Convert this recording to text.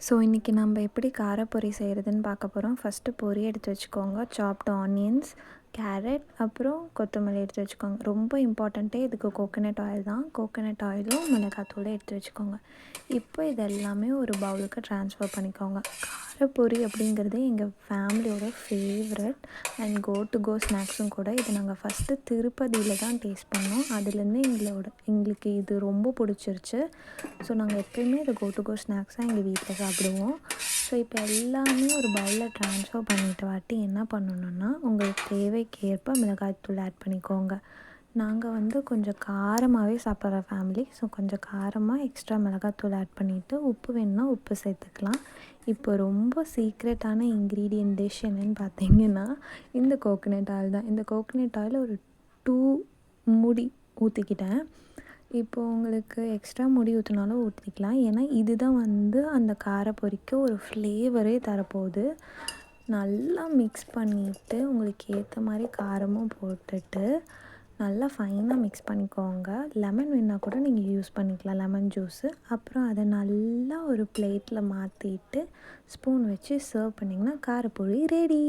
So இன்றைக்கி நம்ம எப்படி காரப்பொரி செய்கிறதுன்னு பார்க்க போகிறோம். ஃபஸ்ட்டு பொரி எடுத்து வச்சுக்கோங்க, சாப்டு ஆனியன்ஸ், கேரட், அப்புறம் கொத்தமல்லி எடுத்து வச்சுக்கோங்க. ரொம்ப இம்பார்ட்டண்ட்டே இதுக்கு கோகோனட் ஆயில் தான். கோகோனட் ஆயிலும் மிளகாத்தூளும் எடுத்து வச்சுக்கோங்க. இப்போ இது எல்லாமே ஒரு பவுலுக்கு ட்ரான்ஸ்ஃபர் பண்ணிக்கோங்க. காரப்பொரி அப்படிங்கிறது எங்கள் ஃபேமிலியோட ஃபேவரட் அண்ட் கோ ஸ்நாக்ஸும் கூட. இது நாங்கள் ஃபஸ்ட்டு திருப்பதியில் தான் டேஸ்ட் பண்ணோம். அதுலேருந்து எங்களுக்கு இது ரொம்ப பிடிச்சிருச்சு. ஸோ நாங்கள் எப்போயுமே இது கோ ஸ்நாக்ஸாக எங்கள் வீட்டில் சாப்பிடுவோம். ஸோ இப்போ எல்லாமே ஒரு பவுலில் ட்ரான்ஸ்ஃபர் பண்ணிவிட்டு வாட்டி என்ன பண்ணணுன்னா, உங்களுக்கு தேவைக்கேற்ப மிளகாய்த்தூள் ஆட் பண்ணிக்கோங்க. நாங்கள் கொஞ்சம் காரமாகவே சாப்பிட்ற ஃபேமிலி. ஸோ கொஞ்சம் காரமாக எக்ஸ்ட்ரா மிளகாய்த்தூள் ஆட் பண்ணிவிட்டு உப்பு வேணுன்னா உப்பு சேர்த்துக்கலாம். இப்போ ரொம்ப சீக்ரெட்டான இன்க்ரீடியன்ட் டிஷ் என்னென்னு பார்த்தீங்கன்னா, இந்த கோகோனட் ஆயில் தான். இந்த கோகோனட் ஆயில் ஒரு 2 மூடி ஊற்றிக்கிட்டேன். இப்போது உங்களுக்கு எக்ஸ்ட்ரா முடி ஊற்றினாலும் ஊற்றிக்கலாம். ஏன்னா இதுதான் அந்த காரப்பொரிக்கு ஒரு ஃப்ளேவரே தரப்போகுது. நல்லா மிக்ஸ் பண்ணிவிட்டு உங்களுக்கு ஏற்ற மாதிரி காரமும் போட்டுட்டு நல்லா ஃபைனாக மிக்ஸ் பண்ணிக்கோங்க. லெமன் வேணால் கூட நீங்கள் யூஸ் பண்ணிக்கலாம், லெமன் ஜூஸு. அப்புறம் அதை நல்லா ஒரு பிளேட்டில் மாற்றிட்டு ஸ்பூன் வச்சு சர்வ் பண்ணிங்கன்னா காரப்பொரி ரெடி.